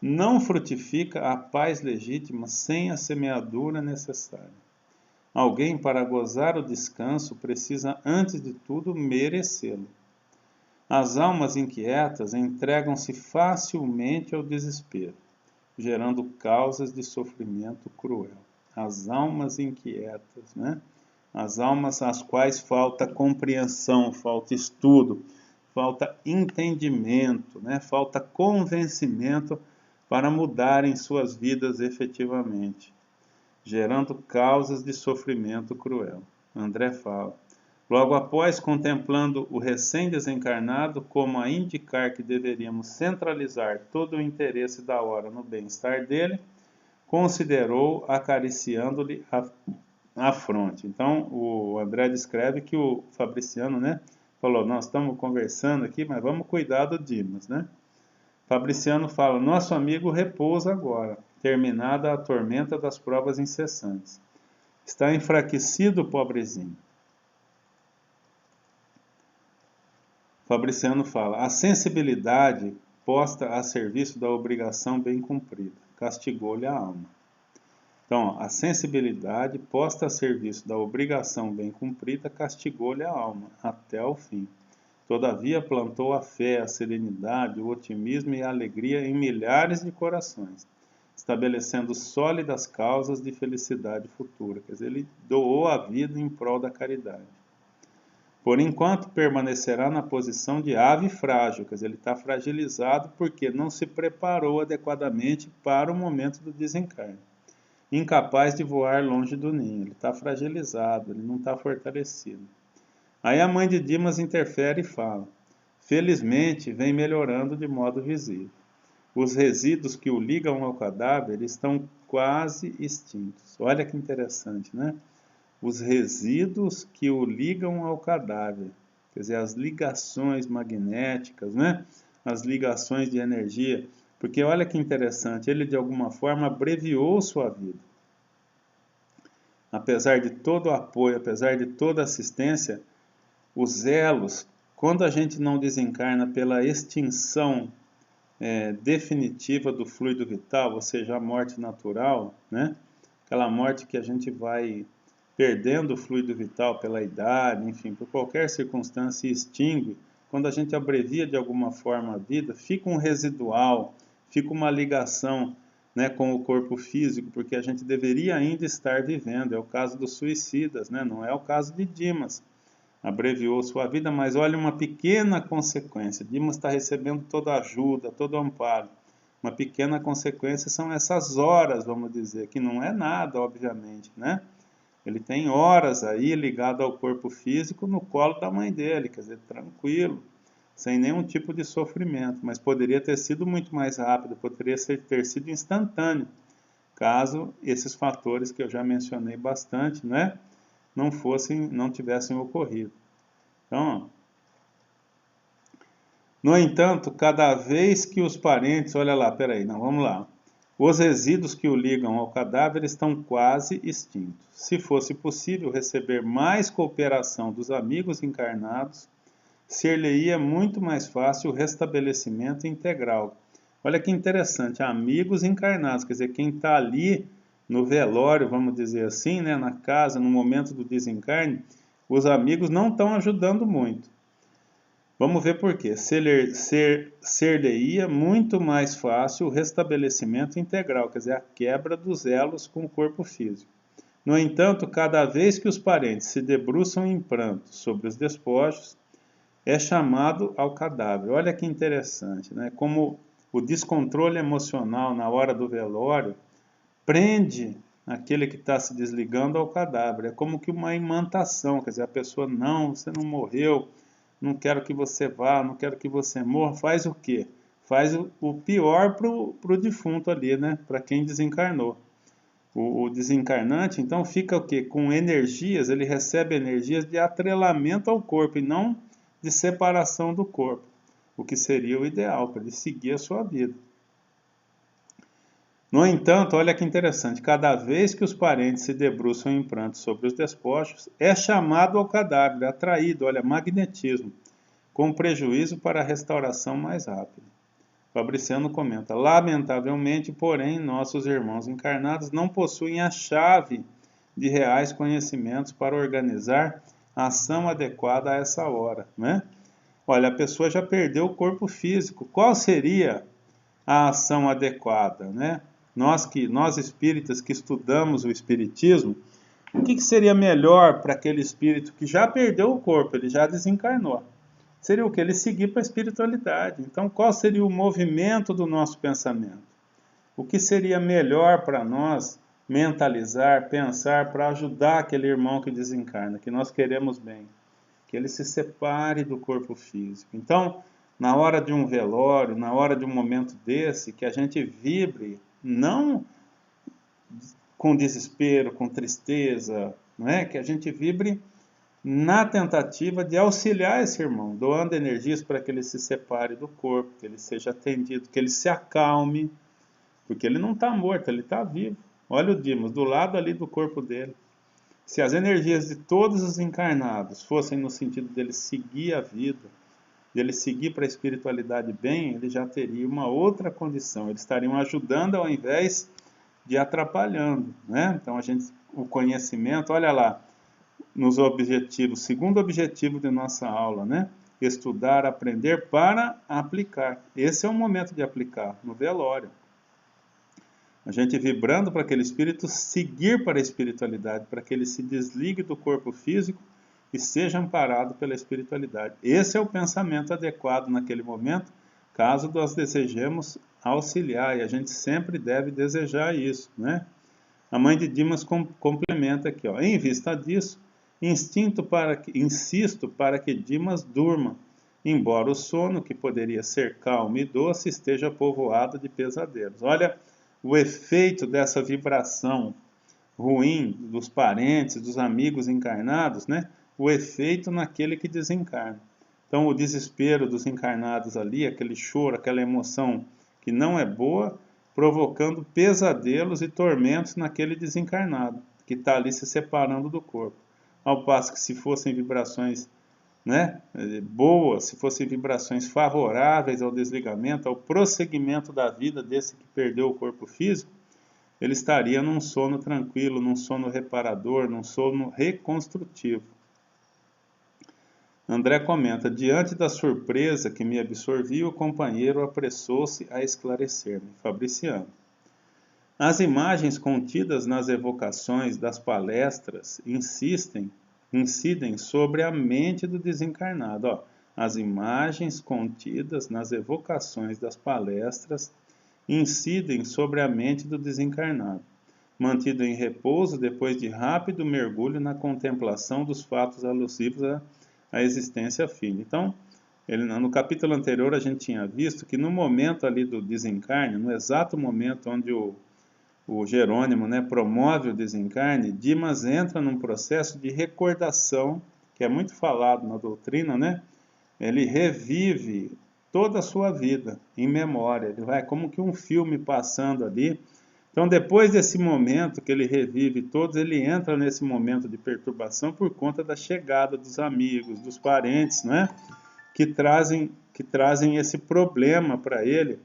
não frutifica a paz legítima sem a semeadura necessária. Alguém, para gozar o descanso, precisa, antes de tudo, merecê-lo. As almas inquietas entregam-se facilmente ao desespero, gerando causas de sofrimento cruel. As almas inquietas, né? As almas às quais falta compreensão, falta estudo, falta entendimento, né? Falta convencimento para mudarem suas vidas efetivamente, gerando causas de sofrimento cruel. André fala: logo após, contemplando o recém-desencarnado como a indicar que deveríamos centralizar todo o interesse da hora no bem-estar dele, considerou acariciando-lhe a fronte. Então, o André descreve que o Fabriciano, né, falou: nós estamos conversando aqui, mas vamos cuidar do Dimas, né? Fabriciano fala: nosso amigo repousa agora, terminada a tormenta das provas incessantes. Está enfraquecido, pobrezinho. Fabriciano fala: a sensibilidade posta a serviço da obrigação bem cumprida castigou-lhe a alma. Então, a sensibilidade posta a serviço da obrigação bem cumprida castigou-lhe a alma até o fim. Todavia plantou a fé, a serenidade, o otimismo e a alegria em milhares de corações, estabelecendo sólidas causas de felicidade futura. Quer dizer, ele doou a vida em prol da caridade. Por enquanto, permanecerá na posição de ave frágil, quer dizer, ele está fragilizado porque não se preparou adequadamente para o momento do desencarne. Incapaz de voar longe do ninho, ele está fragilizado, ele não está fortalecido. Aí a mãe de Dimas interfere e fala: felizmente vem melhorando de modo visível. Os resíduos que o ligam ao cadáver estão quase extintos. Olha que interessante, né? Os resíduos que o ligam ao cadáver, quer dizer, as ligações magnéticas, né? As ligações de energia, porque olha que interessante, ele de alguma forma abreviou sua vida. Apesar de todo o apoio, apesar de toda a assistência, os elos, quando a gente não desencarna pela extinção definitiva do fluido vital, ou seja, a morte natural, né? Aquela morte que a gente vai perdendo o fluido vital pela idade, enfim, por qualquer circunstância extingue. Quando a gente abrevia de alguma forma a vida, fica um residual, fica uma ligação, né, com o corpo físico, porque a gente deveria ainda estar vivendo. É o caso dos suicidas, né? Não é o caso de Dimas. Abreviou sua vida, mas olha uma pequena consequência. Dimas está recebendo toda a ajuda, todo o amparo. Uma pequena consequência são essas horas, vamos dizer, que não é nada, obviamente, né? Ele tem horas aí ligado ao corpo físico no colo da mãe dele, quer dizer, tranquilo, sem nenhum tipo de sofrimento, mas poderia ter sido muito mais rápido, poderia ter sido instantâneo, caso esses fatores que eu já mencionei bastante, né? Não tivessem ocorrido. Então, no entanto, cada vez que os parentes, olha lá, peraí, não, vamos lá. Os resíduos que o ligam ao cadáver estão quase extintos. Se fosse possível receber mais cooperação dos amigos encarnados, ser-lhe-ia muito mais fácil o restabelecimento integral. Olha que interessante, amigos encarnados, quer dizer, quem está ali no velório, vamos dizer assim, né, na casa, no momento do desencarne, os amigos não estão ajudando muito. Vamos ver por quê. Ser-lhe-ia muito mais fácil o restabelecimento integral, quer dizer, a quebra dos elos com o corpo físico. No entanto, cada vez que os parentes se debruçam em pranto sobre os despojos, é chamado ao cadáver. Olha que interessante, né? Como o descontrole emocional na hora do velório prende aquele que está se desligando ao cadáver. É como que uma imantação, quer dizer, a pessoa, não, você não morreu, não quero que você vá, não quero que você morra. Faz o quê? Faz o pior para o defunto ali, né? Para quem desencarnou. O desencarnante, então, fica o quê? Com energias, ele recebe energias de atrelamento ao corpo e não de separação do corpo, o que seria o ideal para ele seguir a sua vida. No entanto, olha que interessante, cada vez que os parentes se debruçam em pranto sobre os despojos, é chamado ao cadáver, atraído, olha, magnetismo, com prejuízo para a restauração mais rápida. Fabriciano comenta: lamentavelmente, porém, nossos irmãos encarnados não possuem a chave de reais conhecimentos para organizar a ação adequada a essa hora, né? Olha, a pessoa já perdeu o corpo físico. Qual seria a ação adequada, né? Nós espíritas que estudamos o espiritismo, o que seria melhor para aquele espírito que já perdeu o corpo, ele já desencarnou? Seria o que? Ele seguir para a espiritualidade. Então, qual seria o movimento do nosso pensamento? O que seria melhor para nós mentalizar, pensar, para ajudar aquele irmão que desencarna, que nós queremos bem? Que ele se separe do corpo físico. Então, na hora de um velório, na hora de um momento desse, que a gente vibre, não com desespero, com tristeza, não é? Que a gente vibre na tentativa de auxiliar esse irmão, doando energias para que ele se separe do corpo, que ele seja atendido, que ele se acalme, porque ele não está morto, ele está vivo. Olha o Dimas, do lado ali do corpo dele. Se as energias de todos os encarnados fossem no sentido dele seguir a vida, dele seguir para a espiritualidade bem, ele já teria uma outra condição. Eles estariam ajudando ao invés de atrapalhando, né? Então o conhecimento, olha lá, nos objetivos, segundo objetivo de nossa aula, né? Estudar, aprender para aplicar. Esse é o momento de aplicar, no velório. A gente vibrando para aquele espírito seguir para a espiritualidade, para que ele se desligue do corpo físico e seja amparado pela espiritualidade. Esse é o pensamento adequado naquele momento, caso nós desejemos auxiliar, e a gente sempre deve desejar isso, né? A mãe de Dimas complementa aqui, ó, em vista disso, Insisto para que Dimas durma, embora o sono, que poderia ser calmo e doce, esteja povoado de pesadelos. Olha o efeito dessa vibração ruim dos parentes, dos amigos encarnados, né? O efeito naquele que desencarna. Então, o desespero dos encarnados ali, aquele choro, aquela emoção que não é boa, provocando pesadelos e tormentos naquele desencarnado, que está ali se separando do corpo. Ao passo que se fossem vibrações, né, boas, se fossem vibrações favoráveis ao desligamento, ao prosseguimento da vida desse que perdeu o corpo físico, ele estaria num sono tranquilo, num sono reparador, num sono reconstrutivo. André comenta: diante da surpresa que me absorvia, o companheiro apressou-se a esclarecer-me. Fabriciano. As imagens contidas nas evocações das palestras incidem sobre a mente do desencarnado. Ó, as imagens contidas nas evocações das palestras incidem sobre a mente do desencarnado, mantido em repouso depois de rápido mergulho na contemplação dos fatos alusivos à existência física. Então, no capítulo anterior a gente tinha visto que no momento ali do desencarne, no exato momento onde o Jerônimo, né, promove o desencarne, Dimas entra num processo de recordação, que é muito falado na doutrina, né? Ele revive toda a sua vida em memória, ele vai como que um filme passando ali. Então, depois desse momento que ele revive todos, ele entra nesse momento de perturbação por conta da chegada dos amigos, dos parentes, né? Que trazem esse problema para ele,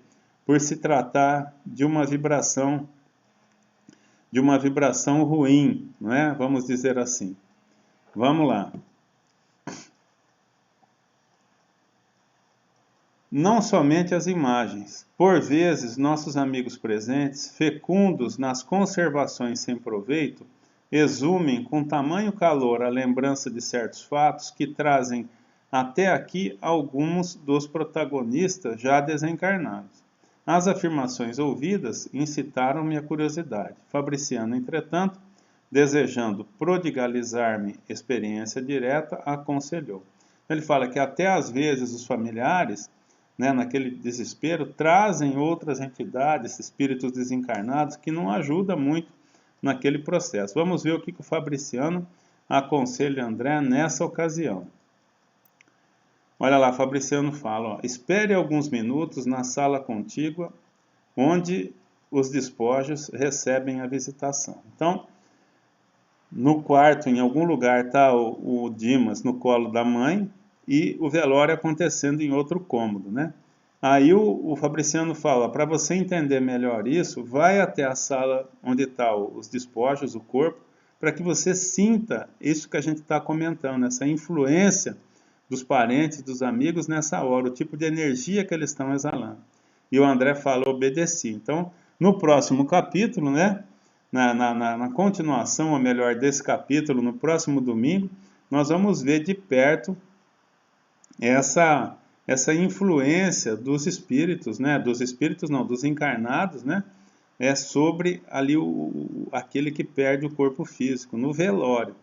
por se tratar de uma vibração ruim, não é? Vamos dizer assim. Vamos lá. Não somente as imagens. Por vezes, nossos amigos presentes, fecundos nas conservações sem proveito, exumem com tamanho calor a lembrança de certos fatos que trazem até aqui alguns dos protagonistas já desencarnados. As afirmações ouvidas incitaram-me a curiosidade. Fabriciano, entretanto, desejando prodigalizar-me experiência direta, aconselhou. Ele fala que até às vezes os familiares, né, naquele desespero, trazem outras entidades, espíritos desencarnados, que não ajudam muito naquele processo. Vamos ver o que o Fabriciano aconselha André nessa ocasião. Olha lá, Fabriciano fala, ó, espere alguns minutos na sala contígua, onde os despojos recebem a visitação. Então, no quarto, em algum lugar, está o Dimas no colo da mãe, e o velório acontecendo em outro cômodo, né? Aí o Fabriciano fala, para você entender melhor isso, vai até a sala onde estão os despojos, o corpo, para que você sinta isso que a gente está comentando, essa influência dos parentes, dos amigos nessa hora, o tipo de energia que eles estão exalando. E o André fala, obedeci. Então, no próximo capítulo, né, na continuação, ou melhor, desse capítulo, no próximo domingo, nós vamos ver de perto essa influência dos espíritos, né? Dos encarnados, né? Sobre ali aquele que perde o corpo físico, no velório.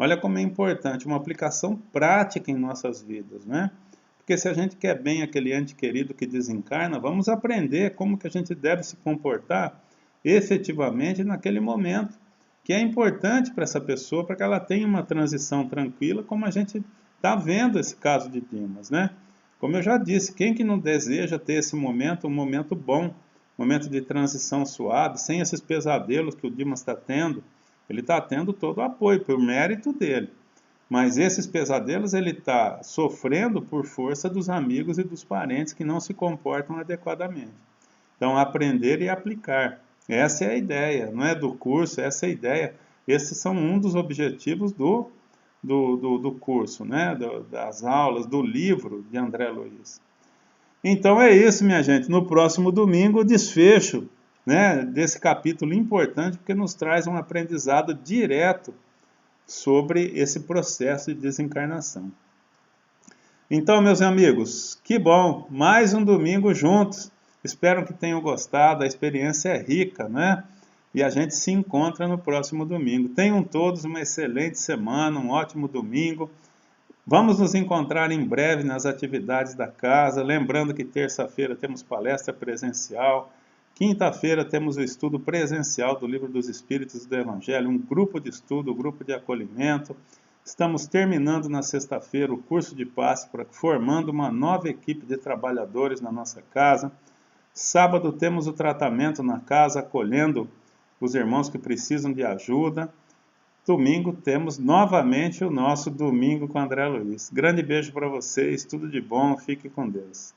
Olha como é importante, uma aplicação prática em nossas vidas, né? Porque se a gente quer bem aquele ente querido que desencarna, vamos aprender como que a gente deve se comportar efetivamente naquele momento, que é importante para essa pessoa, para que ela tenha uma transição tranquila, como a gente está vendo esse caso de Dimas, né? Como eu já disse, quem que não deseja ter esse momento, um momento bom, um momento de transição suave, sem esses pesadelos que o Dimas está tendo? Ele está tendo todo o apoio, por mérito dele. Mas esses pesadelos ele está sofrendo por força dos amigos e dos parentes que não se comportam adequadamente. Então, aprender e aplicar. Essa é a ideia, não é do curso, essa é a ideia. Esses são um dos objetivos do curso, né? Das aulas, do livro de André Luiz. Então é isso, minha gente. No próximo domingo, o desfecho, né, desse capítulo importante, porque nos traz um aprendizado direto sobre esse processo de desencarnação. Então, meus amigos, que bom! Mais um domingo juntos. Espero que tenham gostado. A experiência é rica, né? e a gente se encontra no próximo domingo. Tenham todos uma excelente semana, um ótimo domingo. Vamos nos encontrar em breve nas atividades da casa. Lembrando que terça-feira temos palestra presencial. Quinta-feira temos o estudo presencial do Livro dos Espíritos e do Evangelho, um grupo de estudo, um grupo de acolhimento. Estamos terminando na sexta-feira o curso de passe, formando uma nova equipe de trabalhadores na nossa casa. Sábado temos o tratamento na casa, acolhendo os irmãos que precisam de ajuda. Domingo temos novamente o nosso Domingo com André Luiz. Grande beijo para vocês, tudo de bom, fique com Deus.